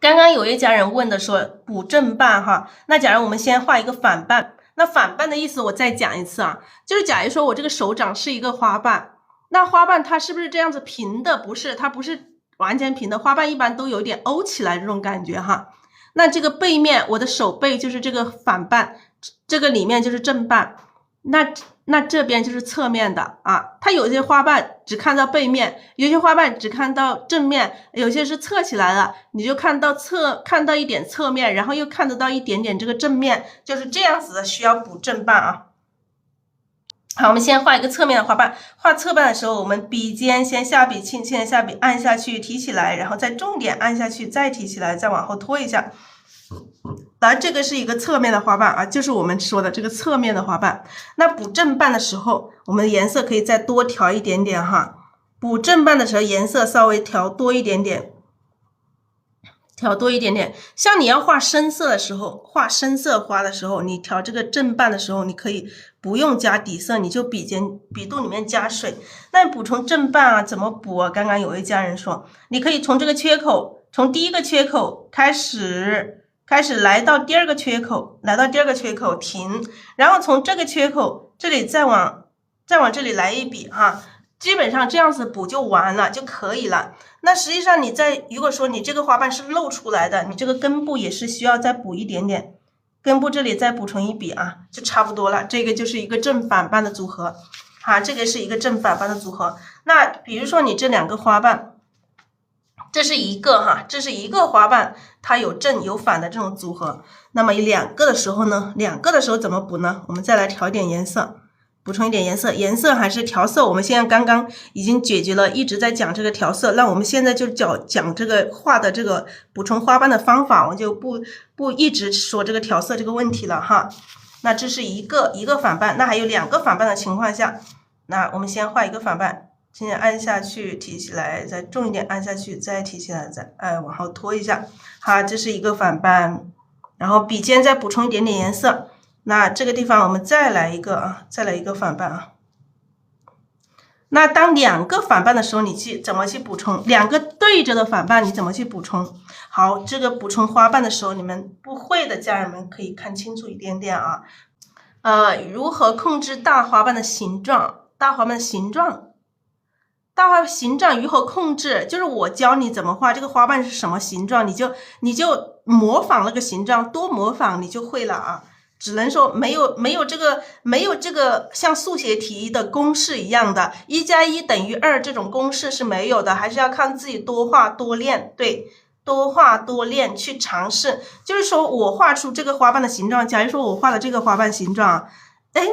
刚刚有一家人问的说补正半哈，那假如我们先画一个反半，那反半的意思我再讲一次啊，就是假如说我这个手掌是一个花瓣，那花瓣它是不是这样子平的？不是，它不是完全平的，花瓣一般都有点凹起来这种感觉哈。那这个背面，我的手背就是这个反半，这个里面就是正半，那这边就是侧面的啊。它有些花瓣只看到背面，有些花瓣只看到正面，有些是侧起来了，你就看到一点侧面，然后又看得到一点点这个正面，就是这样子的，需要补正半啊。好，我们先画一个侧面的花瓣。画侧瓣的时候，我们笔尖先下笔，轻轻的下笔，按下去，提起来，然后再重点按下去，再提起来，再往后拖一下。来，这个是一个侧面的花瓣啊，就是我们说的这个侧面的花瓣。那补正半的时候，我们的颜色可以再多调一点点哈。补正半的时候，颜色稍微调多一点点。像你要画深色的时候，画深色花的时候，你调这个正半的时候，你可以不用加底色，你就笔肚里面加水。那补充正半啊，怎么补啊？刚刚有一家人说，你可以从这个缺口，从第一个缺口开始来到第二个缺口，停，然后从这个缺口这里再往这里来一笔哈。基本上这样子补就完了就可以了。那实际上如果说你这个花瓣是露出来的，你这个根部也是需要再补一点点，根部这里再补充一笔啊，就差不多了。这个就是一个正反半的组合啊，这个是一个正反半的组合。那比如说你这两个花瓣，这是一个花瓣，它有正有反的这种组合。那么两个的时候怎么补呢？我们再来调一点颜色。补充一点颜色还是调色，我们现在刚刚已经解决了，一直在讲这个调色，那我们现在就讲这个画的这个补充花瓣的方法，我就不一直说这个调色这个问题了哈。那这是一个反半，那还有两个反半的情况下，那我们先画一个反半，现在按下去提起来，再重一点按下去，再提起来，再往后拖一下，好，这是一个反半，然后笔尖再补充一点点颜色。那这个地方我们再来一个反半啊。那当两个反半的时候，你怎么去补充？两个对着的反半你怎么去补充？好，这个补充花瓣的时候，你们不会的家人们可以看清楚一点点啊。如何控制大花瓣的形状？大花瓣形状如何控制？就是我教你怎么画这个花瓣是什么形状，你就模仿那个形状，多模仿你就会了啊。只能说没有这个像数学题的公式一样的1+1等于2这种公式是没有的，还是要看自己多画多练，对，多画多练去尝试。就是说我画出这个花瓣的形状，假如说我画了这个花瓣形状，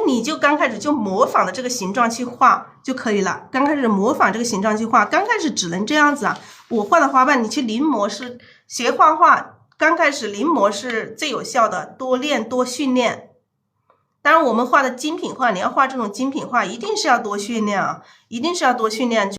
你就刚开始就模仿的这个形状去画就可以了。刚开始模仿这个形状去画，刚开始只能这样子啊。我画的花瓣，你去临摹是学画画。刚开始临摹是最有效的，多练多训练。当然我们画的精品画，你要画这种精品画，一定是要多训练啊，一定是要多训练。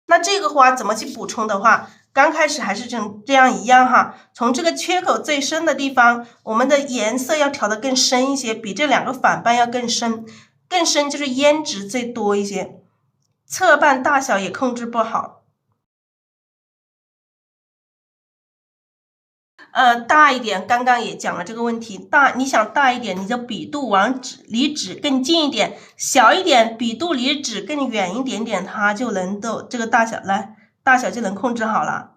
那这个花怎么去补充的话，刚开始还是这样一样哈，从这个缺口最深的地方，我们的颜色要调得更深一些，比这两个反半要更深，就是胭脂最多一些，侧瓣大小也控制不好。大一点，刚刚也讲了这个问题，你想大一点，你的笔肚离纸更近一点，小一点，笔肚离纸更远一点点，它就能这个大小就能控制好了。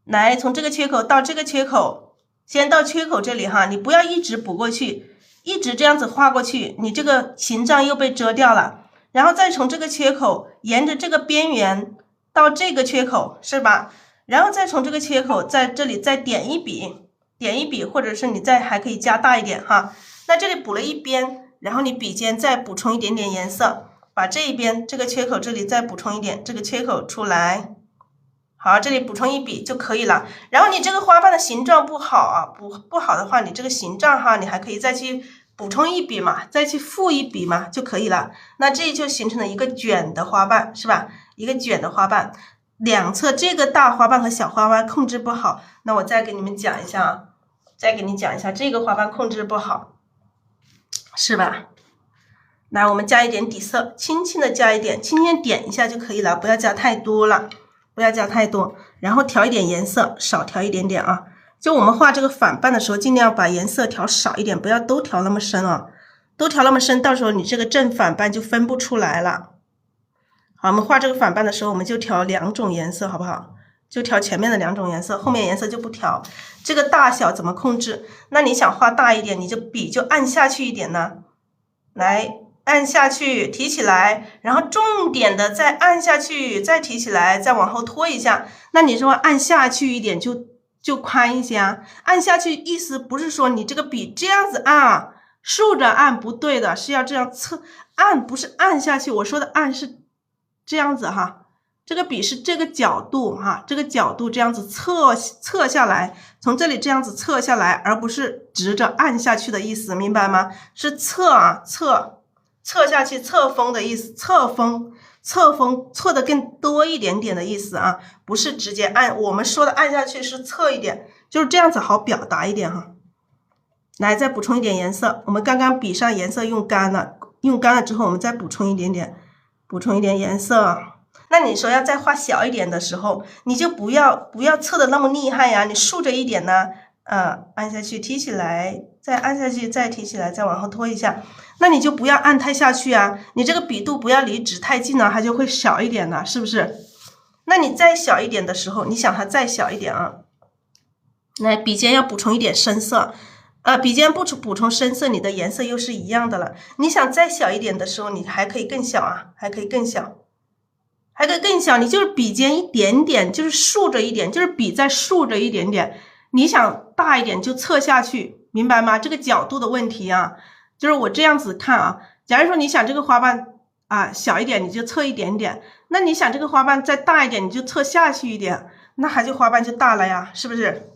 来，从这个缺口到这个缺口，先到缺口这里哈，你不要一直补过去，一直这样子画过去，你这个形状又被遮掉了。然后再从这个缺口沿着这个边缘到这个缺口，是吧？然后再从这个缺口在这里再点一笔，或者是你还可以加大一点哈。那这里补了一边，然后你笔尖再补充一点点颜色，把这一边这个缺口这里再补充一点，这个缺口出来，好，这里补充一笔就可以了。然后你这个花瓣的形状不好啊，不好的话，你这个形状哈，你还可以再去补充一笔嘛，再去复一笔嘛就可以了。那这就形成了一个卷的花瓣，是吧？一个卷的花瓣。两侧这个大花瓣和小花瓣控制不好，那我再给你们讲一下啊，这个花瓣控制不好，是吧？来，我们加一点底色，轻轻的加一点，轻轻点一下就可以了，不要加太多了，不要加太多。然后调一点颜色，少调一点点啊。就我们画这个反瓣的时候，尽量把颜色调少一点，不要都调那么深啊，都调那么深，到时候你这个正反瓣就分不出来了。好，我们画这个反瓣的时候，我们就调2种颜色，好不好？就调前面的2种颜色，后面颜色就不调。这个大小怎么控制？那你想画大一点，你就笔就按下去一点呢，来按下去，提起来，然后重点的再按下去，再提起来，再往后拖一下。那你说按下去一点就宽一些啊。按下去意思不是说你这个笔这样子按啊，竖着按不对的，是要这样侧按，不是按下去。我说的按是这样子哈，这个笔是这个角度哈，这个角度这样子侧下来，从这里这样子侧下来，而不是直着按下去的意思，明白吗？是侧啊，侧下去，侧锋的意思，侧锋错的更多一点点的意思啊，不是直接按。我们说的按下去是侧一点，就是这样子好表达一点哈。来，再补充一点颜色，我们刚刚笔上颜色用干了，之后我们再补充一点点颜色。那你说要再画小一点的时候，你就不要侧的那么厉害呀，你竖着一点呢，按下去，提起来，再按下去，再提起来，再往后拖一下。那你就不要按太下去啊，你这个笔肚不要离纸太近了，它就会小一点了，是不是？那你再小一点的时候，你想它再小一点啊，来，笔尖要补充一点深色。笔尖不补充深色，你的颜色又是一样的了。你想再小一点的时候，你还可以更小啊，还可以更小。你就是笔尖一点点，就是竖着一点，就是笔再竖着一点点。你想大一点就侧下去，明白吗？这个角度的问题啊，就是我这样子看啊。假如说你想这个花瓣啊小一点，你就侧一点点；那你想这个花瓣再大一点，你就侧下去一点，那它这花瓣就大了呀，是不是？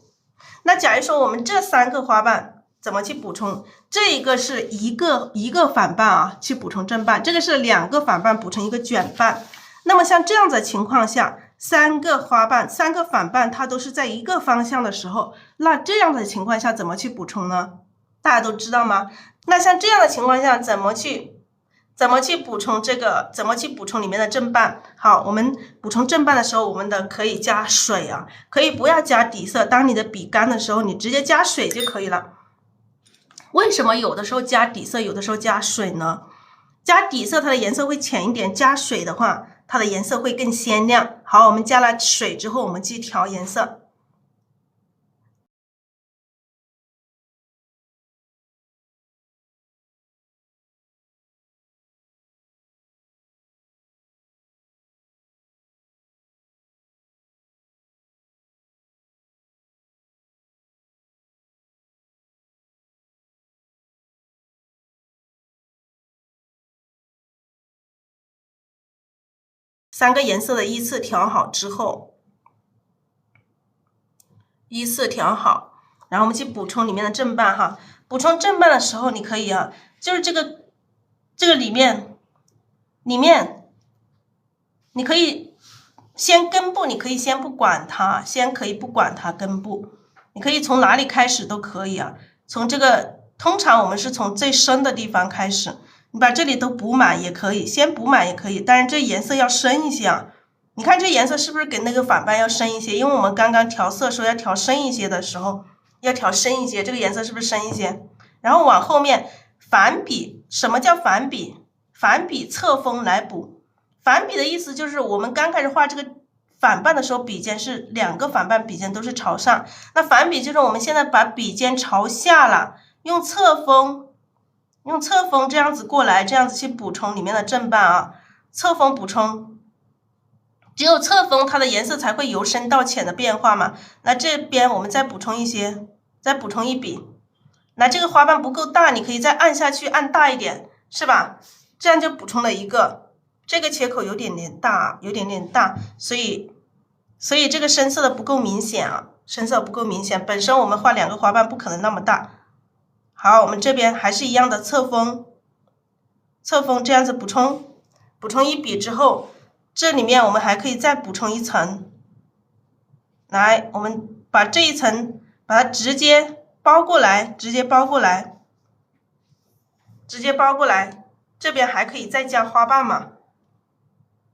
那假如说我们这3个花瓣怎么去补充？这一个是一个反瓣啊，去补充正瓣，这个是2个反瓣补成一个卷瓣。那么像这样子的情况下，3个花瓣、3个反瓣，它都是在一个方向的时候，那这样的情况下怎么去补充呢？大家都知道吗？那像这样的情况下，怎么去补充这个？怎么去补充里面的正瓣？好，我们补充正瓣的时候，我们可以加水啊，可以不要加底色。当你的笔干的时候，你直接加水就可以了。为什么有的时候加底色，有的时候加水呢？加底色它的颜色会浅一点，加水的话它的颜色会更鲜亮。好，我们加了水之后，我们去调颜色。3个颜色的依次调好之后，然后我们去补充里面的正瓣哈。补充正瓣的时候，你可以啊，就是这个里面，你可以先根部，你可以先不管它，根部，你可以从哪里开始都可以啊。从这个，通常我们是从最深的地方开始。你把这里都补满也可以，先补满也可以，但是这颜色要深一些啊。你看这颜色是不是跟那个反瓣要深一些？因为我们刚刚调色说要调深一些的时候，要调深一些，这个颜色是不是深一些？然后往后面反笔，什么叫反笔？反笔侧锋来补。反笔的意思就是我们刚开始画这个反瓣的时候，笔尖是2个反瓣笔尖都是朝上，那反笔就是我们现在把笔尖朝下了，用侧锋这样子过来，这样子去补充里面的正瓣啊，侧锋补充，只有侧锋它的颜色才会由深到浅的变化嘛。那这边我们再补充一些，再补充一笔。那这个花瓣不够大，你可以再按下去，按大一点，是吧？这样就补充了一个，这个切口有点点大，所以这个深色的不够明显啊，本身我们画2个花瓣不可能那么大。好，我们这边还是一样的侧锋这样子补充一笔之后，这里面我们还可以再补充一层。来，我们把这一层把它直接包过来，直接包过来，这边还可以再加花瓣嘛，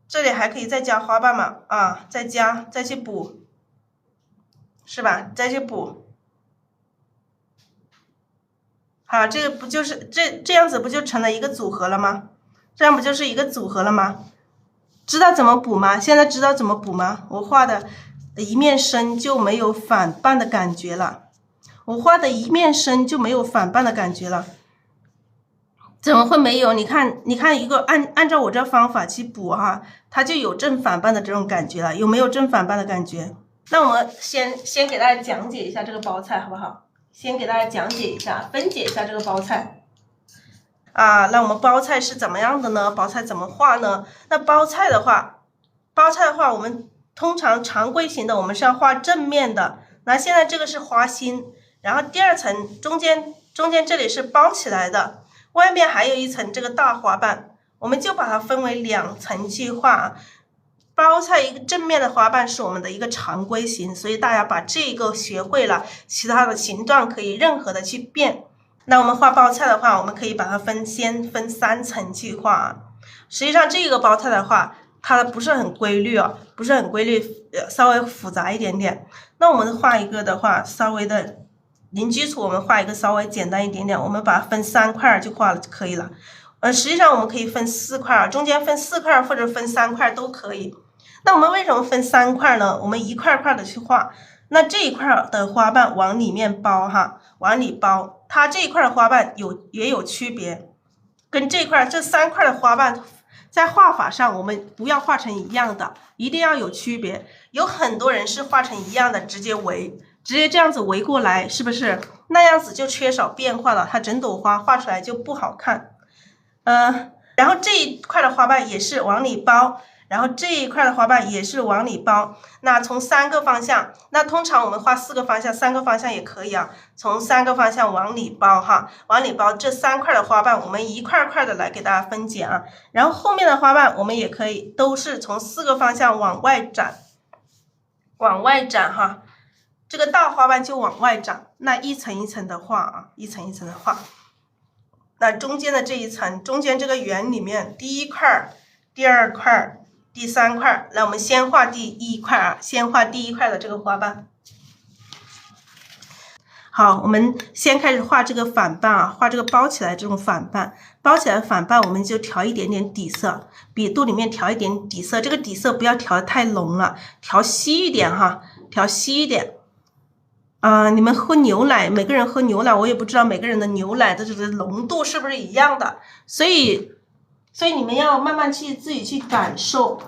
这里还可以再加花瓣嘛，啊，再去补，是吧？再去补。好，这个不就是这样子不就成了一个组合了吗？这样不就是一个组合了吗？知道怎么补吗？现在知道怎么补吗？我画的一面深就没有反半的感觉了，怎么会没有？你看一个按照我这方法去补哈，它就有正反半的这种感觉了，有没有正反半的感觉？那我们先给大家讲解一下这个包菜好不好？先给大家讲解一下，分解一下这个包菜。啊，那我们包菜是怎么样的呢？包菜怎么画呢？那包菜的话，我们通常常规型的我们是要画正面的。那现在这个是花心，然后第二层中间这里是包起来的，外面还有一层这个大花瓣，我们就把它分为2层去画。包菜一个正面的花瓣是我们的一个常规型，所以大家把这个学会了，其他的形状可以任何的去变。那我们画包菜的话，我们可以把它先分3层去画。实际上这个包菜的话，它不是很规律哦，稍微复杂一点点。那我们画一个的话，稍微的零基础，我们画一个稍微简单一点点，我们把它分3块就画了就可以了。实际上我们可以分4块，中间分4块或者分3块都可以。那我们为什么分3块呢？我们一块块的去画。那这一块的花瓣往里面包哈，往里包，它这一块的花瓣也有区别，跟这3块的花瓣在画法上我们不要画成一样的，一定要有区别。有很多人是画成一样的，直接这样子围过来，是不是？那样子就缺少变化了，它整朵花画出来就不好看。然后这一块的花瓣也是往里包。然后这一块的花瓣也是往里包，那从3个方向，那通常我们画4个方向，3个方向也可以啊。从3个方向往里包哈，往里包这3块的花瓣，我们一块块的来给大家分解啊。然后后面的花瓣我们也可以都是从4个方向往外展哈。这个大花瓣就往外展，那一层一层的画啊，一层一层的画。那中间的这一层，中间这个圆里面，第1块、第2块。第3块，来我们先画第1块啊，先画第1块的这个花瓣。好，我们先开始画这个反瓣啊，画这个包起来这种反瓣，包起来反瓣我们就调一点点底色，笔肚里面调一点底色，这个底色不要调得太浓了，调稀一点哈，调稀一点。你们喝牛奶，每个人喝牛奶，我也不知道每个人的牛奶的这个浓度是不是一样的，所以你们要慢慢自己去感受，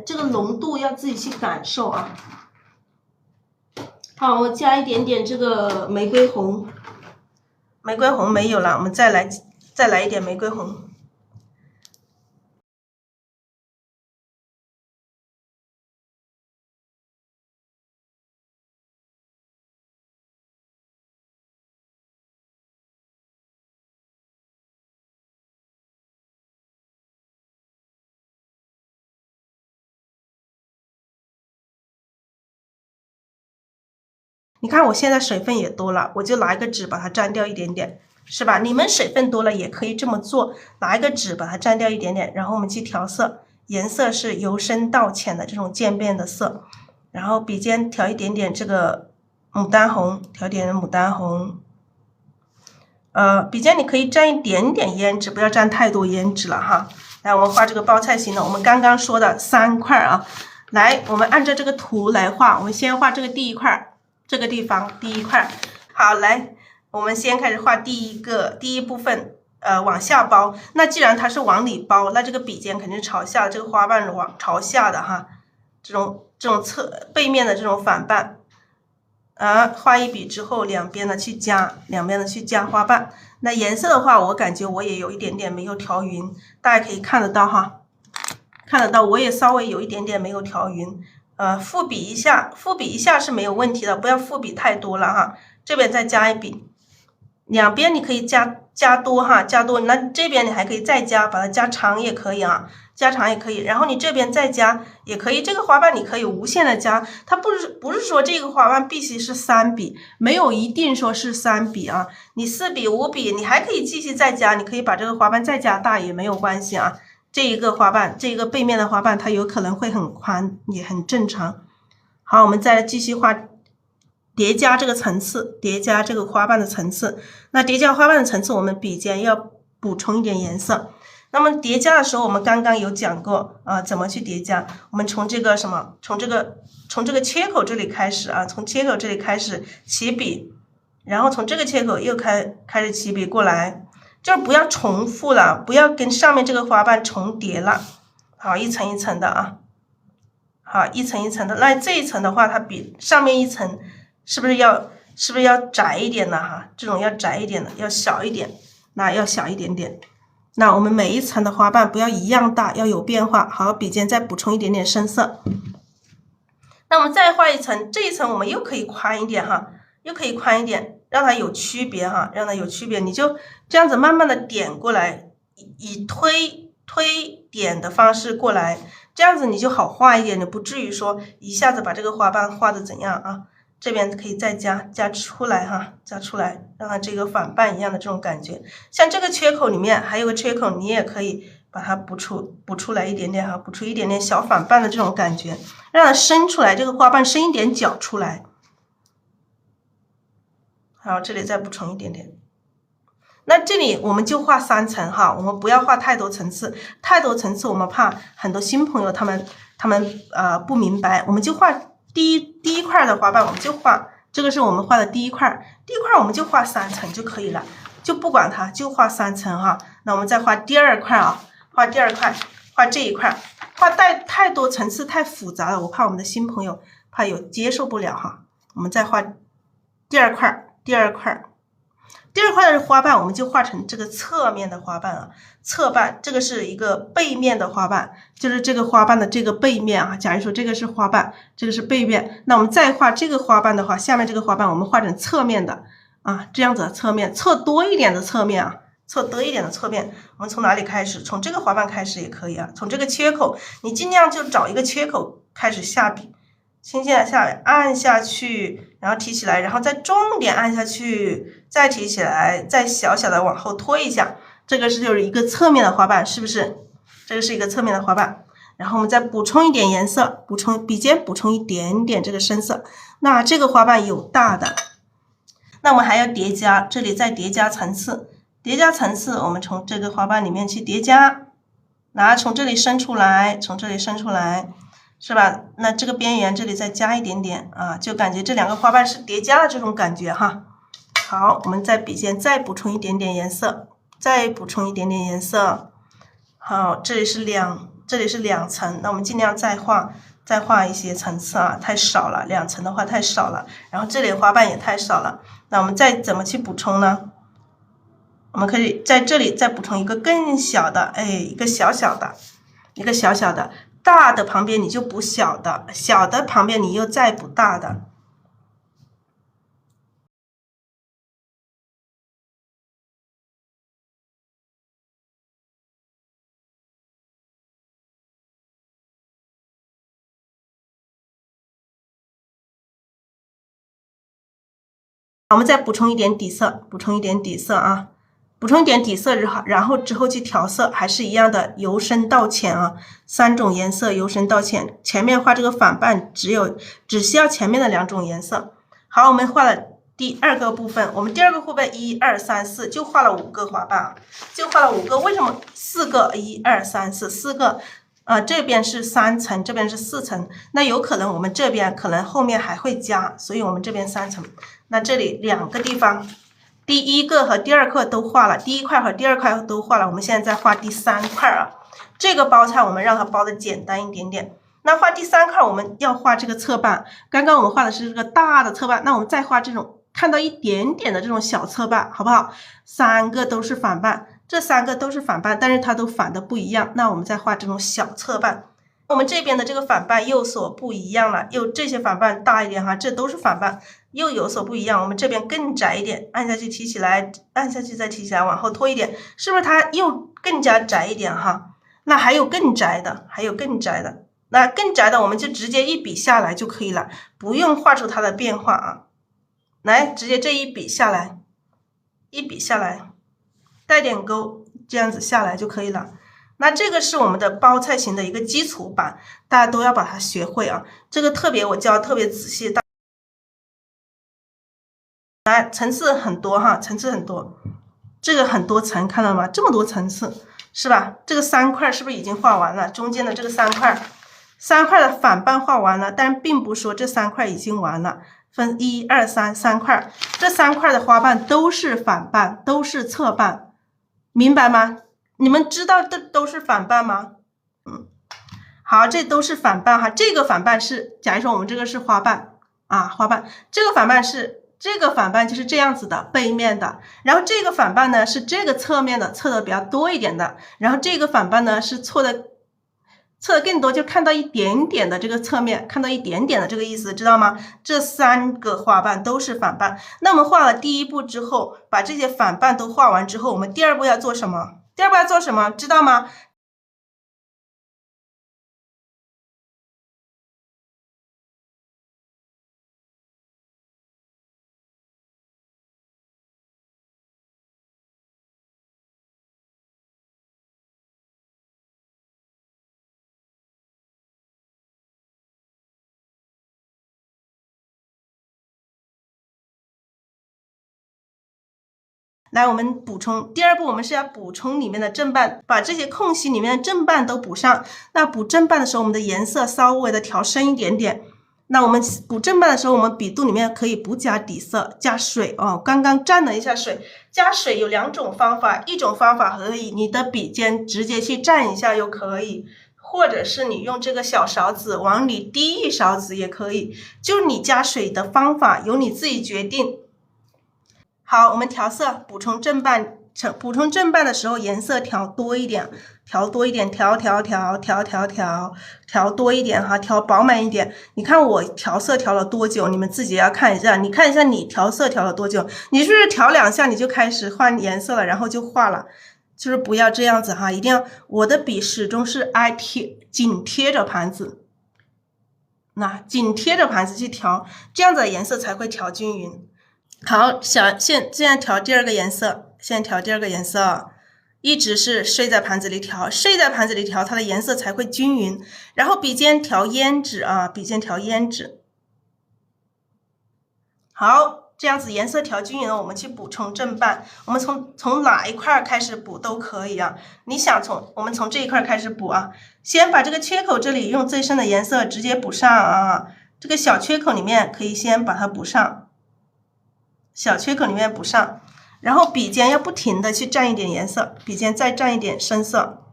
这个浓度要自己去感受啊。好，我加一点点这个玫瑰红，玫瑰红没有了，我们再来一点玫瑰红。你看我现在水分也多了，我就拿一个纸把它沾掉一点点，是吧？你们水分多了也可以这么做，拿一个纸把它沾掉一点点，然后我们去调色，颜色是由深到浅的这种渐变的色，然后笔尖调一点点这个牡丹红，调点牡丹红。笔尖你可以沾一点点胭脂，不要沾太多胭脂了哈。来，我们画这个包菜形的，我们刚刚说的3块啊。来，我们按照这个图来画，我们先画这个第1块。这个地方第1块，好，来，我们先开始画第一部分，往下包。那既然它是往里包，那这个笔尖肯定是朝下，这个花瓣是朝下的哈。这种背面的这种反瓣，画一笔之后，两边的去加花瓣。那颜色的话，我感觉我也有一点点没有调匀，大家可以看得到哈，看得到，我也稍微有一点点没有调匀。复笔一下是没有问题的，不要复笔太多了哈。这边再加一笔，两边你可以加多哈，加多。那这边你还可以再加，把它加长也可以啊，加长也可以，然后你这边再加也可以，这个花瓣你可以无限的加，它不是说这个花瓣必须是3笔，没有一定说是3笔啊，你4笔5笔你还可以继续再加，你可以把这个花瓣再加大也没有关系啊。这一个花瓣，这个背面的花瓣它有可能会很宽，也很正常。好，我们再继续画叠加这个层次，叠加这个花瓣的层次。那叠加花瓣的层次，我们笔尖要补充一点颜色。那么叠加的时候，我们刚刚有讲过啊，怎么去叠加？我们从这个什么？从这个切口这里开始啊，从切口这里开始起笔，然后从这个切口又开始起笔过来，就是不要重复了，不要跟上面这个花瓣重叠了。好，一层一层的啊，好，一层一层的。那这一层的话，它比上面一层是不是要窄一点呢？哈，这种要窄一点的，要小一点，那要小一点点。那我们每一层的花瓣不要一样大，要有变化。好，笔尖再补充一点点深色。那我们再画一层，这一层我们又可以宽一点哈，又可以宽一点，让它有区别哈，让它有区别。你就这样子慢慢的点过来，以推点的方式过来，这样子你就好画一点，你不至于说一下子把这个花瓣画的怎样啊。这边可以再加出来哈，加出来，让它这个反瓣一样的这种感觉。像这个缺口里面还有个缺口，你也可以把它补出来一点点哈，补出一点点小反瓣的这种感觉，让它伸出来，这个花瓣伸一点角出来。好，这里再补充一点点。那这里我们就画3层哈，我们不要画太多层次，太多层次我们怕很多新朋友他们不明白，我们就画第一块的花瓣，我们就画这个是我们画的第一块我们就画3层就可以了，就不管它，就画3层哈。那我们再画第2块啊，画第2块，画这一块，画太多层次太复杂了，我怕我们的新朋友怕有接受不了哈。我们再画第2块。第二块的花瓣我们就画成这个侧面的花瓣啊，侧瓣，这个是一个背面的花瓣，就是这个花瓣的这个背面啊。假如说这个是花瓣，这个是背面，那我们再画这个花瓣的话，下面这个花瓣我们画成侧面的啊，这样子的侧面，侧多一点的侧面啊，侧多一点的侧面。我们从哪里开始？从这个花瓣开始也可以啊，从这个缺口，你尽量就找一个缺口开始下笔。轻轻的下来，按下去，然后提起来，然后再重点按下去，再提起来，再小小的往后拖一下，这个就是一个侧面的花瓣，是不是？这个是一个侧面的花瓣。然后我们再补充一点颜色，笔尖补充一点点这个深色。那这个花瓣有大的，那我们还要叠加，这里再叠加层次，叠加层次，我们从这个花瓣里面去叠加，从这里伸出来，从这里伸出来。是吧？那这个边缘这里再加一点点啊，就感觉这2个花瓣是叠加的这种感觉哈。好，我们在笔尖再补充一点点颜色，再补充一点点颜色。好，这里是2层，那我们尽量再画一些层次啊，太少了，2层的话太少了。然后这里花瓣也太少了，那我们再怎么去补充呢？我们可以在这里再补充一个更小的，一个小小的。大的旁边你就补小的，小的旁边你又再补大的。我们再补充一点底色，啊。补充一点底色，然后之后去调色，还是一样的，由深到浅啊，3种颜色由深到浅。前面画这个反瓣只需要前面的2种颜色。好，我们画了第2个部分，我们第2个部分1、2、3、4就画了5个花瓣，就画了5个。为什么4个？1、2、3、4个？这边是3层，这边是4层，那有可能我们这边可能后面还会加，所以我们这边3层。那这里2个地方。第1个和第2个都画了，第1块和第2块都画了，我们现在再画第3块啊。这个包菜我们让它包的简单一点点。那画第3块，我们要画这个侧瓣。刚刚我们画的是这个大的侧瓣，那我们再画这种看到一点点的这种小侧瓣，好不好？3个都是反瓣，这3个都是反瓣，但是它都反的不一样。那我们再画这种小侧瓣。我们这边的这个反瓣有所不一样了，这些反瓣大一点哈，这都是反瓣，又有所不一样。我们这边更窄一点，按下去提起来，按下去再提起来，往后拖一点，是不是它又更加窄一点哈？那还有更窄的，还有更窄的。那更窄的我们就直接一笔下来就可以了，不用画出它的变化啊。来，直接这一笔下来，一笔下来，带点勾，这样子下来就可以了。那这个是我们的包菜型的一个基础版，大家都要把它学会啊。这个特别我教特别仔细，来层次很多哈，层次很多，这个很多层，看到吗？这么多层次是吧？这个3块是不是已经画完了？中间的这个3块的反半画完了，但并不说这3块已经完了。分1、2、3块，这3块的花瓣都是反半，都是侧半，明白吗？你们知道这都是反半吗？好，这都是反半哈。这个反半是，假如说我们这个是花瓣啊，花瓣，这个反半是这个反半就是这样子的，背面的。然后这个反半呢是这个侧面的，侧的比较多一点的。然后这个反半呢是侧的更多，就看到一点点的这个侧面，看到一点点的这个意思，知道吗？这3个花瓣都是反半。那我们画了第1步之后，把这些反半都画完之后，我们第2步要做什么？第2步要做什么？知道吗？来，我们补充第2步，我们是要补充里面的正半，把这些空隙里面的正半都补上。那补正半的时候，我们的颜色稍微的调深一点点。那我们补正半的时候，我们笔肚里面可以不加底色，加水哦。刚刚蘸了一下水，加水有2种方法，一种方法可以你的笔尖直接去蘸一下又可以，或者是你用这个小勺子往里滴一勺子也可以，就是你加水的方法由你自己决定。好，我们调色，补充正半的时候，颜色调多一点，调多一点，调多一点哈，调饱满一点。你看我调色调了多久？你们自己要看一下。你看一下你调色调了多久？你是不是调2下你就开始换颜色了，然后就画了？就是不要这样子哈，一定要我的笔始终是紧贴着盘子，那紧贴着盘子去调，这样子的颜色才会调均匀。好，现在调第2个颜色，现在调第2个颜色，一直是睡在盘子里调，睡在盘子里调，它的颜色才会均匀。然后笔尖调胭脂啊，笔尖调胭脂。好，这样子颜色调均匀了，我们去补充正半。我们从哪一块开始补都可以啊。你想我们从这一块开始补啊，先把这个缺口这里用最深的颜色直接补上啊，这个小缺口里面可以先把它补上。小缺口里面补上，然后笔尖要不停的去蘸一点颜色，笔尖再蘸一点深色，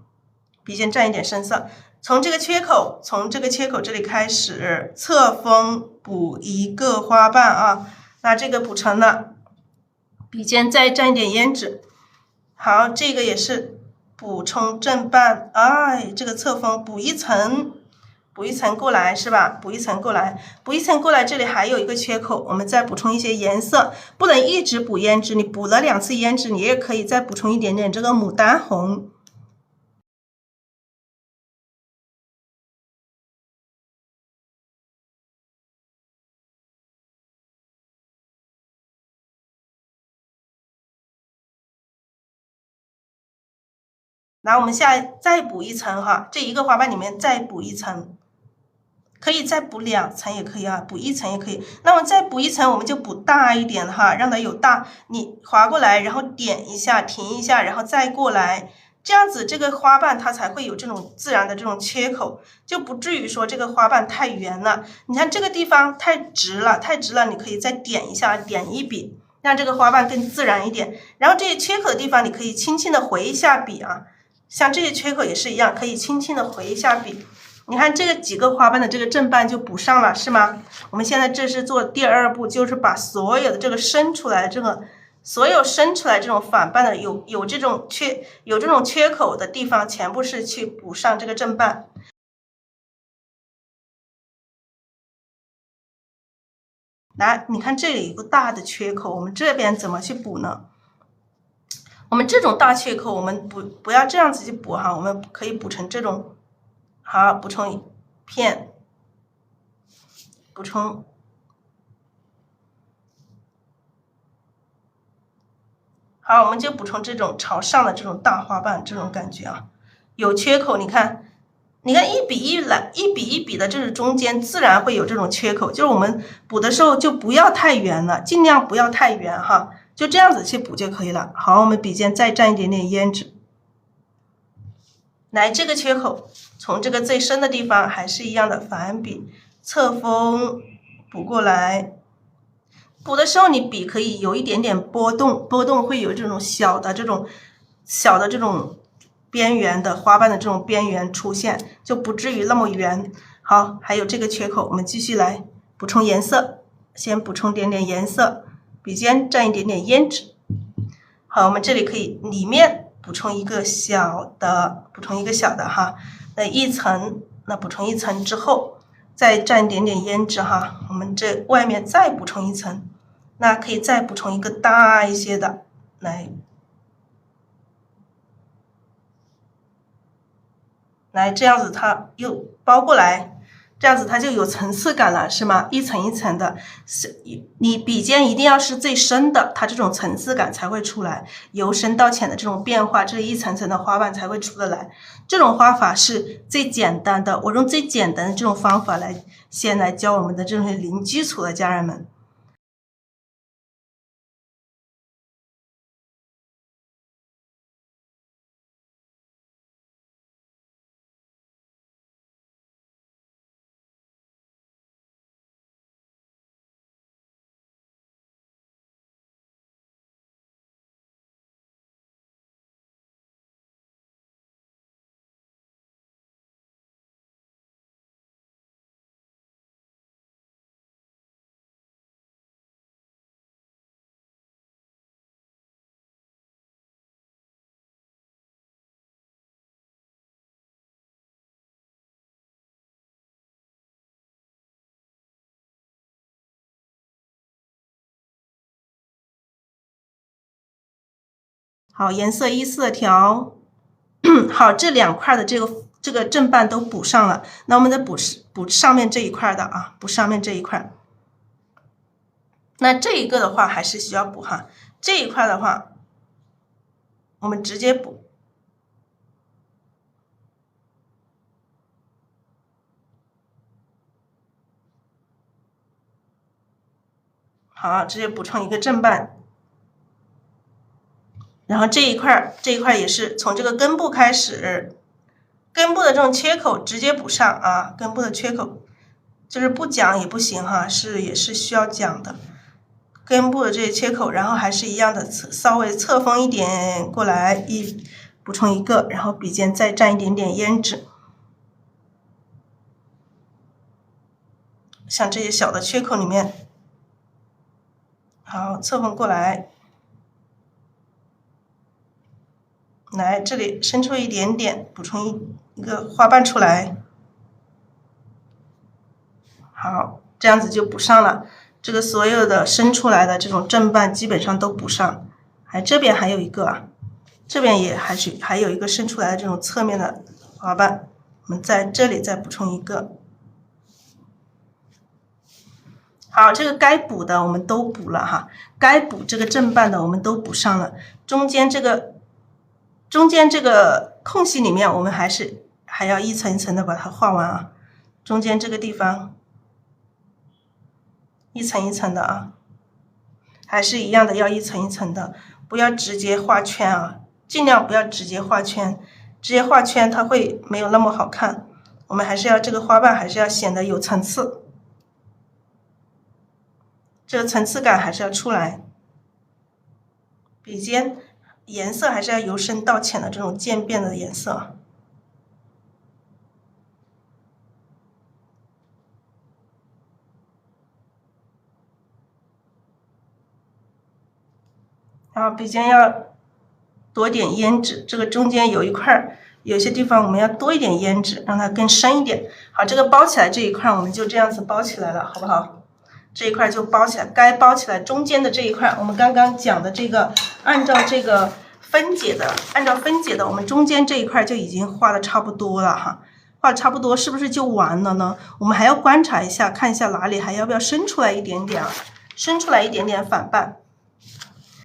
笔尖蘸一点深色。从这个缺口这里开始，侧锋补1个花瓣啊，那这个补成了，笔尖再蘸一点胭脂。好，这个也是补充正半，哎，这个侧锋补1层。补1层过来是吧？补1层过来，补1层过来，这里还有一个缺口，我们再补充一些颜色，不能一直补胭脂，你补了2次胭脂，你也可以再补充一点点这个牡丹红。来，我们再补1层哈，这1个花瓣里面再补1层。可以再补2层也可以啊，补1层也可以。那么再补1层，我们就补大一点哈，让它有大。你划过来，然后点一下，停一下，然后再过来，这样子这个花瓣它才会有这种自然的这种缺口，就不至于说这个花瓣太圆了。你看这个地方太直了，你可以再点一下，点一笔，让这个花瓣更自然一点。然后这些缺口的地方，你可以轻轻的回一下笔啊，像这些缺口也是一样，可以轻轻的回一下笔。你看这个几个花瓣的这个正半就补上了，是吗？我们现在这是做第2步，就是把所有的这个伸出来这种反半的有这种缺口的地方，全部是去补上这个正半。来，你看这里有个大的缺口，我们这边怎么去补呢？我们这种大缺口，我们不要这样子去补哈，我们可以补成这种，好，补充一片，补充。好，我们就补充这种朝上的这种大花瓣，这种感觉啊，有缺口，你看一笔一笔的，这是中间自然会有这种缺口，就是我们补的时候就不要太圆了，尽量不要太圆哈，就这样子去补就可以了。好，我们笔尖再蘸一点点胭脂，来这个缺口，从这个最深的地方还是一样的反笔侧锋补过来。补的时候，你笔可以有一点点波动，波动会有这种小的这种边缘的花瓣的这种边缘出现，就不至于那么圆。好，还有这个缺口，我们继续来补充颜色，先补充点点颜色，笔尖蘸一点点胭脂。好，我们这里可以里面补充一个小的哈，那一层，那补充一层之后，再蘸一点点胭脂哈，我们这外面再补充一层。那可以再补充一个大一些的，来这样子它又包过来，这样子它就有层次感了，是吗？一层一层的，你笔尖一定要是最深的，它这种层次感才会出来，由深到浅的这种变化，这一层层的花瓣才会出得来。这种花法是最简单的，我用最简单的这种方法先来教我们的这种零基础的家人们。好，颜色一色调，好，这两块的这个正半都补上了，那我们再补上面这一块的啊，补上面这一块。那这一个的话还是需要补哈，这一块的话，我们直接补。好，直接补充一个正半。然后这一块也是从这个根部开始，根部的这种缺口直接补上啊，根部的缺口就是不讲也不行哈，也是需要讲的。根部的这些缺口，然后还是一样的，稍微侧锋一点过来，补充一个，然后笔尖再蘸一点点胭脂，像这些小的缺口里面，好，侧锋过来。来这里伸出一点点，补充一个花瓣出来。好，这样子就补上了。这个所有的伸出来的这种正半基本上都补上。这边还有一个啊，这边还有一个伸出来的这种侧面的花瓣，我们在这里再补充一个。好，这个该补的我们都补了哈，该补这个正半的我们都补上了，中间这个空隙里面，我们还要一层一层的把它画完啊。中间这个地方，一层一层的啊，还是一样的，要一层一层的，不要直接画圈啊，尽量不要直接画圈，直接画圈它会没有那么好看。我们还是要这个花瓣还是要显得有层次，这个层次感还是要出来。笔尖颜色还是要由深到浅的这种渐变的颜色。然后笔尖要多点胭脂，这个中间有一块，有些地方我们要多一点胭脂，让它更深一点。好，这个包起来这一块我们就这样子包起来了，好不好？这一块就包起来，该包起来中间的这一块，我们刚刚讲的这个，按照这个分解的，我们中间这一块就已经画的差不多了哈，画的差不多是不是就完了呢？我们还要观察一下，看一下哪里还要不要伸出来一点点啊，伸出来一点点反瓣。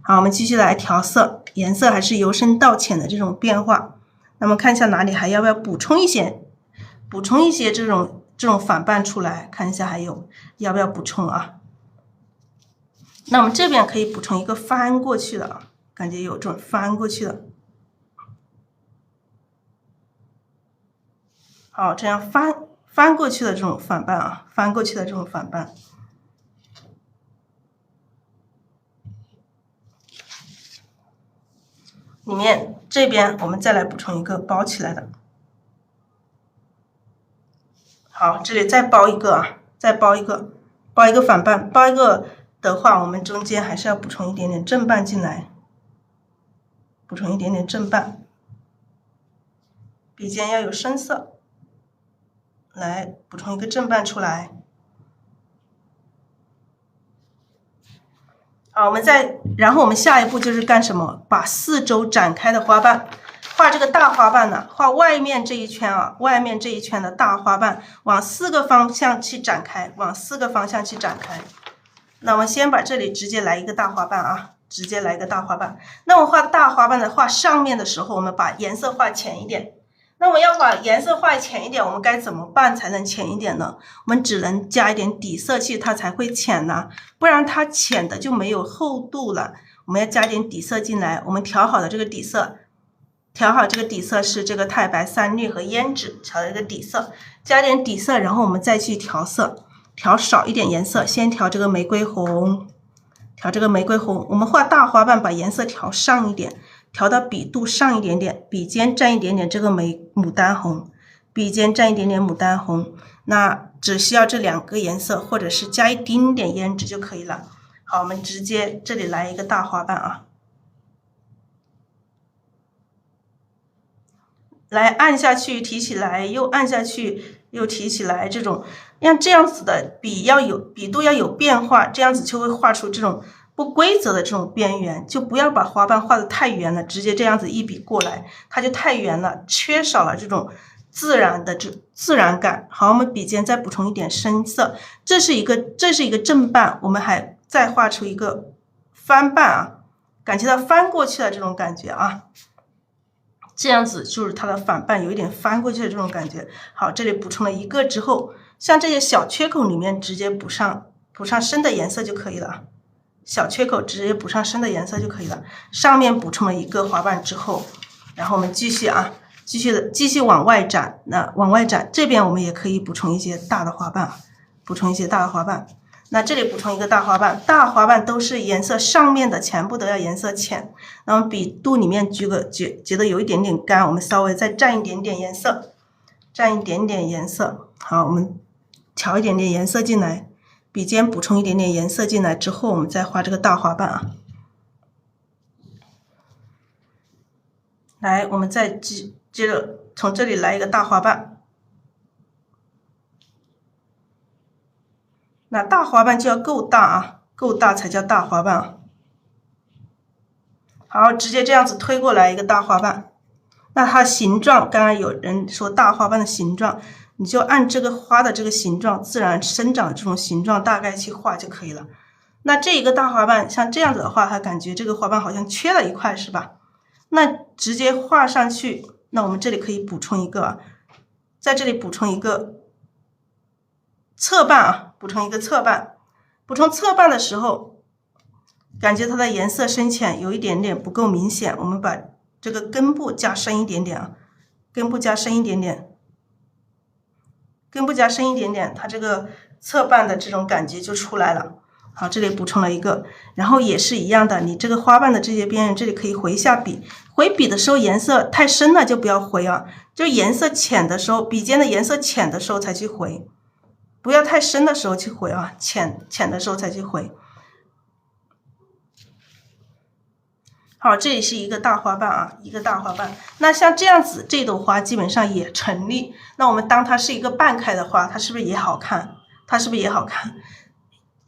好，我们继续来调色，颜色还是由深到浅的这种变化。那么看一下哪里还要不要补充一些这种反瓣出来，看一下还有要不要补充啊？那我们这边可以补充一个翻过去的啊，感觉有这种翻过去的。好，这样翻过去的这种反瓣啊，翻过去的这种反瓣。里面这边我们再来补充一个包起来的。好，这里再包一个啊，再包一个反瓣，包一个的话，我们中间还是要补充一点点正瓣进来，补充一点点正瓣，笔尖要有深色，来补充一个正瓣出来。好，然后我们下一步就是干什么？把四周展开的花瓣，画这个大花瓣呢，画外面这一圈啊，外面这一圈的大花瓣往4个方向去展开，往4个方向去展开。那我们先把这里直接来一个大花瓣啊，直接来一个大花瓣。那我画大花瓣的画上面的时候，我们把颜色画浅一点。那么要把颜色画浅一点，我们该怎么办才能浅一点呢？我们只能加一点底色剂，它才会浅呢，不然它浅的就没有厚度了。我们要加点底色进来，我们调好的这个底色，是这个太白、三绿和胭脂调的一个底色，加点底色，然后我们再去调色，调少一点颜色，先调这个玫瑰红，我们画大花瓣把颜色调上一点。调到笔肚上一点点，笔尖蘸一点点这个牡丹红，那只需要这2个颜色，或者是加一丁点胭脂就可以了。好，我们直接这里来一个大花瓣啊，来按下去提起来，又按下去又提起来，这种像这样子的笔肚要有变化，这样子就会画出这种不规则的这种边缘，就不要把花瓣画得太圆了，直接这样子一笔过来，它就太圆了，缺少了这种自然感。好，我们笔尖再补充一点深色，这是一个正瓣，我们还再画出一个翻瓣啊，感觉到翻过去的这种感觉啊，这样子就是它的反瓣有一点翻过去的这种感觉。好，这里补充了一个之后，像这些小缺口里面直接补上深的颜色就可以了。小缺口直接补上深的颜色就可以了。上面补充了一个花瓣之后，然后我们继续往外展。那往外展这边我们也可以补充一些大的花瓣，那这里补充一个大花瓣，大花瓣都是颜色上面的全部都要颜色浅。那么笔肚里面觉得有一点点干，我们稍微再蘸一点点颜色，好，我们调一点点颜色进来。笔尖补充一点点颜色进来之后，我们再画这个大花瓣啊。来，我们再接着从这里来一个大花瓣。那大花瓣就要够大啊，够大才叫大花瓣啊。好，直接这样子推过来一个大花瓣。那它形状，刚刚有人说大花瓣的形状，你就按这个花的这个形状，自然生长的这种形状大概去画就可以了。那这一个大花瓣像这样子的话，它感觉这个花瓣好像缺了一块是吧？那直接画上去，那我们这里可以补充一个，在这里补充一个侧瓣啊，补充侧瓣的时候，感觉它的颜色深浅有一点点不够明显，我们把这个根部加深一点点啊，根部加深一点点，它这个侧瓣的这种感觉就出来了。好，这里补充了一个，然后也是一样的，你这个花瓣的这些边缘，这里可以回一下笔。回笔的时候颜色太深了就不要回啊，就颜色浅的时候，笔尖的颜色浅的时候才去回，不要太深的时候去回啊，浅的时候才去回。好，这里是一个大花瓣啊，那像这样子，这朵花基本上也成立。那我们当它是一个半开的花，它是不是也好看？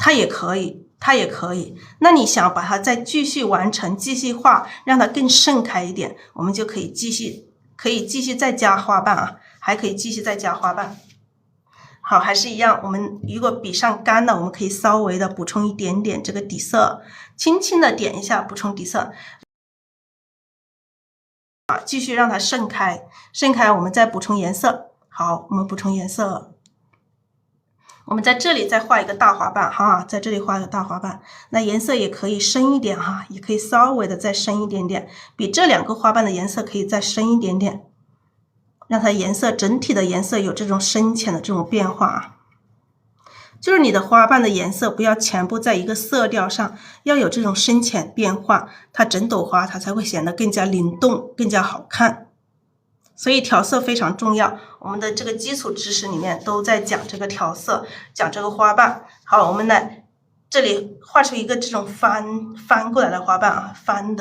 它也可以，它也可以。那你想把它再继续完成，继续画，让它更盛开一点，我们就可以继续再加花瓣啊，还可以继续再加花瓣。好，还是一样，我们如果笔上干了，我们可以稍微的补充一点点这个底色，轻轻的点一下，补充底色。继续让它盛开，盛开我们再补充颜色。好，我们补充颜色。我们在这里再画一个大花瓣哈，在这里画一个大花瓣，那颜色也可以深一点哈，也可以稍微的再深一点点，比这2个花瓣的颜色可以再深一点点，让它颜色整体的颜色有这种深浅的这种变化。就是你的花瓣的颜色不要全部在一个色调上，要有这种深浅变化，它整朵花它才会显得更加灵动，更加好看。所以调色非常重要，我们的这个基础知识里面都在讲这个调色，讲这个花瓣。好，我们来这里画出一个这种翻过来的花瓣啊，翻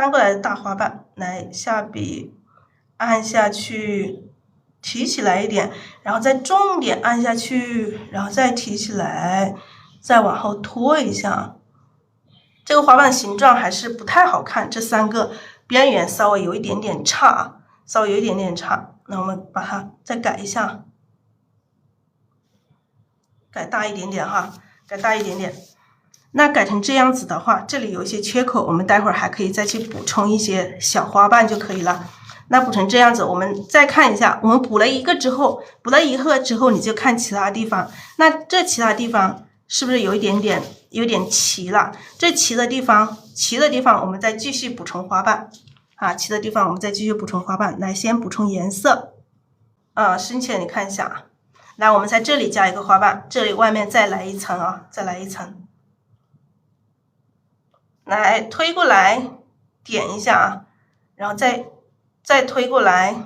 过来的大花瓣，来下笔按下去，提起来一点，然后再重点按下去，然后再提起来，再往后拖一下。这个花瓣的形状还是不太好看，这3个边缘稍微有一点点差，那我们把它再改一下，改大一点点哈，改大一点点。那改成这样子的话，这里有一些缺口，我们待会儿还可以再去补充一些小花瓣就可以了。那补成这样子，我们再看一下，我们补了一个之后，你就看其他地方。那这其他地方是不是有点齐了？这齐的地方我们再继续补充花瓣啊，齐的地方我们再继续补充花瓣。来，先补充颜色深浅你看一下啊。来，我们在这里加一个花瓣，这里外面再来一层啊，再来一层。来，推过来点一下啊，然后再推过来，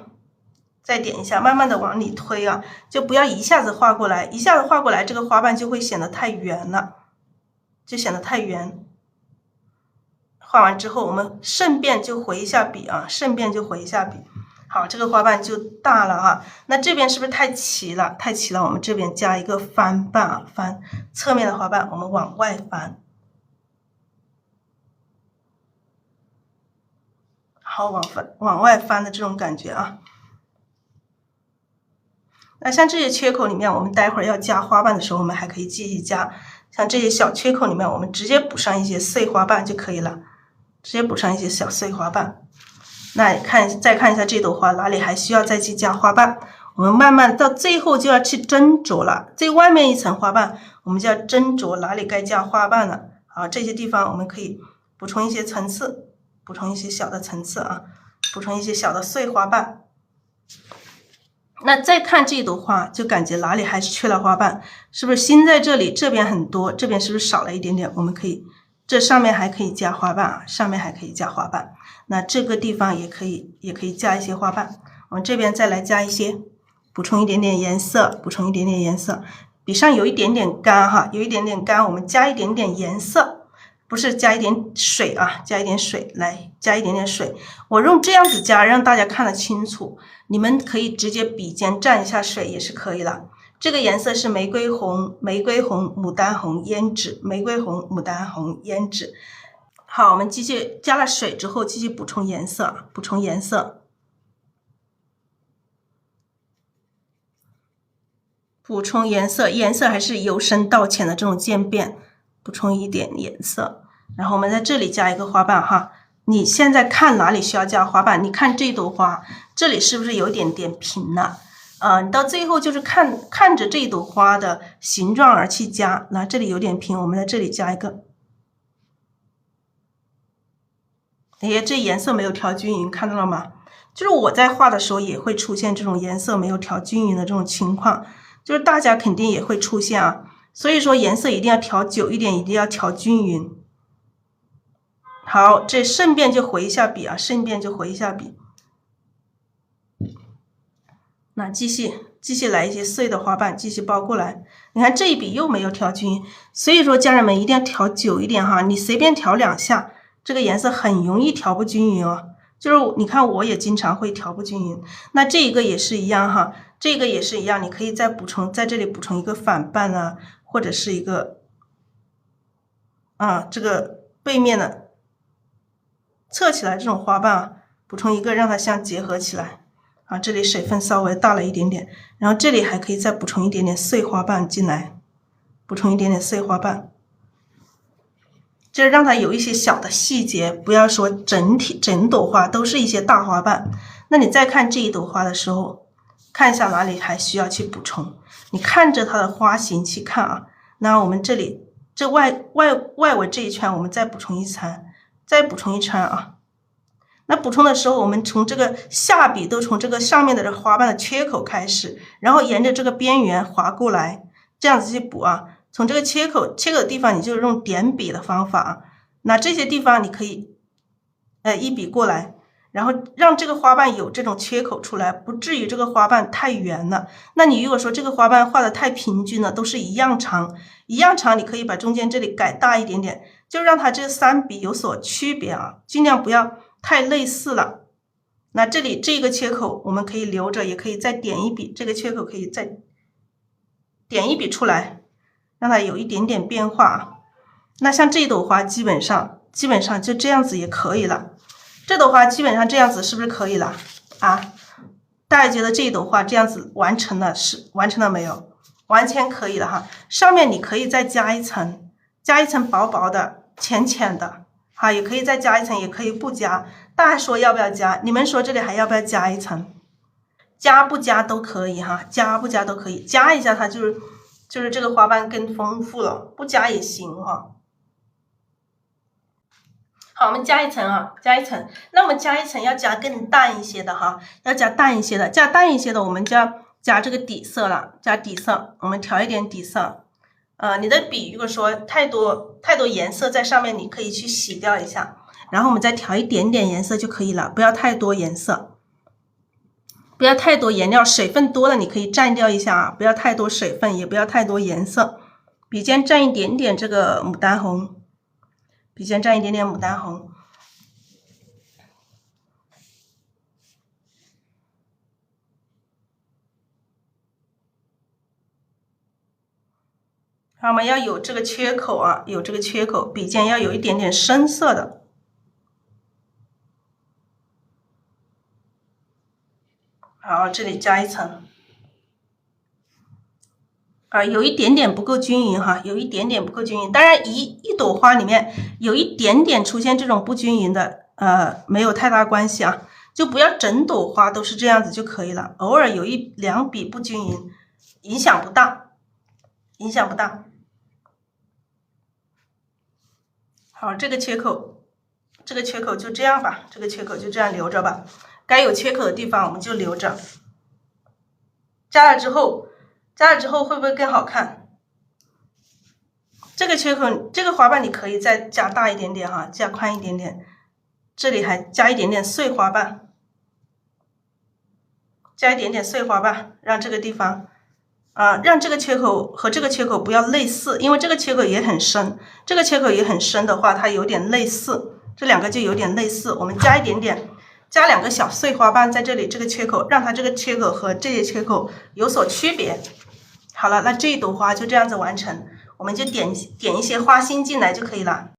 再点一下，慢慢的往里推啊，就不要一下子画过来，这个花瓣就会显得太圆了，画完之后，我们顺便就回一下笔啊，好，这个花瓣就大了哈。那这边是不是太齐了？我们这边加一个翻瓣啊，翻侧面的花瓣，我们往外翻。好，往外翻的这种感觉啊。那像这些缺口里面，我们待会儿要加花瓣的时候，我们还可以继续加。像这些小缺口里面，我们直接补上一些碎花瓣就可以了，直接补上一些小碎花瓣。那再看一下这朵花哪里还需要再去加花瓣，我们慢慢到最后就要去斟酌了。最外面一层花瓣，我们就要斟酌哪里该加花瓣了。好，这些地方我们可以补充一些层次。补充一些小的层次啊，补充一些小的碎花瓣。那再看这朵花，就感觉哪里还是缺了花瓣，是不是心在这里？这边很多，这边是不是少了一点点？我们可以，这上面还可以加花瓣啊，那这个地方也可以加一些花瓣。我们这边再来加一些，补充一点点颜色，笔上有一点点干哈，我们加一点点颜色。不是加一点水啊，加一点水，我用这样子加，让大家看得清楚。你们可以直接笔尖蘸一下水也是可以了。这个颜色是玫瑰红、牡丹红、胭脂，好，我们继续加了水之后，继续补充颜色，颜色还是由深到浅的这种渐变。补充一点颜色，然后我们在这里加一个花瓣哈。你现在看哪里需要加花瓣？你看这朵花，这里是不是有点平了？你到最后就是看着这朵花的形状而去加。那这里有点平，我们在这里加一个。这颜色没有调均匀，看到了吗？就是我在画的时候也会出现这种颜色没有调均匀的这种情况，就是大家肯定也会出现啊。所以说颜色一定要调久一点，一定要调均匀。好，这顺便就回一下笔啊，那继续来一些碎的花瓣，继续包过来。你看这一笔又没有调均匀，所以说家人们一定要调久一点哈。你随便调2下，这个颜色很容易调不均匀哦。就是你看我也经常会调不均匀，那这个也是一样哈，你可以再在这里补充一个反瓣啊。或者是一个这个背面的侧起来这种花瓣啊，补充一个让它相结合起来这里水分稍微大了一点点，然后这里还可以再补充一点点碎花瓣进来，补充一点点碎花瓣，就是让它有一些小的细节，不要说整朵花都是一些大花瓣。那你再看这一朵花的时候，看一下哪里还需要去补充，你看着它的花型去看那我们这里这外围这一圈我们再补充一层，再补充一圈那补充的时候，我们从这个下笔都从这个上面的这花瓣的缺口开始，然后沿着这个边缘划过来，这样子去补从这个切口的地方，你就用点笔的方法那这些地方你可以一笔过来，然后让这个花瓣有这种缺口出来，不至于这个花瓣太圆了。那你如果说这个花瓣画的太平均了，都是一样长，你可以把中间这里改大一点点，就让它这3笔有所区别尽量不要太类似了。那这里这个缺口我们可以留着，也可以再点一笔，这个缺口可以再点一笔出来，让它有一点点变化那像这朵花基本上就这样子也可以了。这朵花基本上这样子是不是可以了大家觉得这一朵花这样子完成了没有？完全可以了上面你可以再加一层薄薄的浅浅的也可以再加一层，也可以不加。大家说要不要加？你们说这里还要不要加一层？加不加都可以加不加都可以，加一下它就是这个花瓣更丰富了，不加也行好，我们加一层加一层。那我们加一层要加更淡一些的要加淡一些的，我们就要加这个底色了，加底色，我们调一点底色。你的笔如果说太多颜色在上面，你可以去洗掉一下，然后我们再调一点点颜色就可以了，不要太多颜色，不要太多颜料，水分多了你可以蘸掉一下不要太多水分，也不要太多颜色。笔尖蘸一点点这个牡丹红，好，我们要有这个缺口有这个缺口，笔尖要有一点点深色的。好，这里加一层。有一点点不够均匀有一点点不够均匀。当然一朵花里面有一点点出现这种不均匀的没有太大关系就不要整朵花都是这样子就可以了，偶尔有1-2笔不均匀影响不大。好，这个缺口就这样吧，这个缺口就这样留着吧，该有缺口的地方我们就留着。加了之后会不会更好看？这个缺口，这个花瓣你可以再加大一点点加宽一点点，这里还加一点点碎花瓣，让这个地方让这个缺口和这个缺口不要类似，因为这个缺口也很深，的话它有点类似，这两个就有点类似，我们加一点点，加2个小碎花瓣在这里这个缺口，让它这个缺口和这些缺口有所区别。好了，那这一朵花就这样子完成，我们就点一些花心进来就可以了。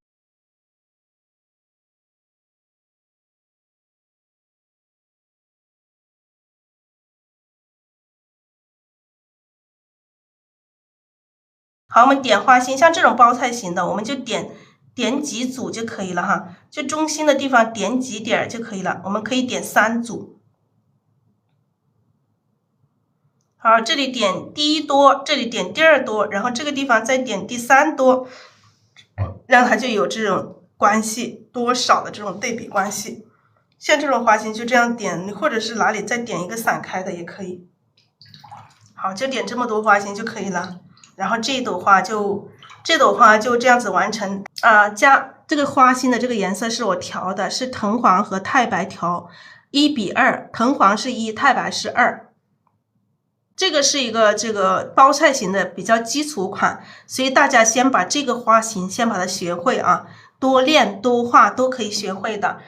好，我们点花心，像这种包菜型的，我们就点几组就可以了就中心的地方点几点就可以了，我们可以点3组。好，这里点第1多，这里点第2多，然后这个地方再点第3多，让它就有这种关系，多少的这种对比关系。像这种花心就这样点，或者是哪里再点一个散开的也可以。好，就点这么多花心就可以了。然后这朵花就这样子完成加这个花心的这个颜色是我调的，是藤黄和太白调1:2，藤黄是1，太白是2。这个是一个这个包菜型的比较基础款，所以大家先把这个花型先把它学会多练多画都可以学会的。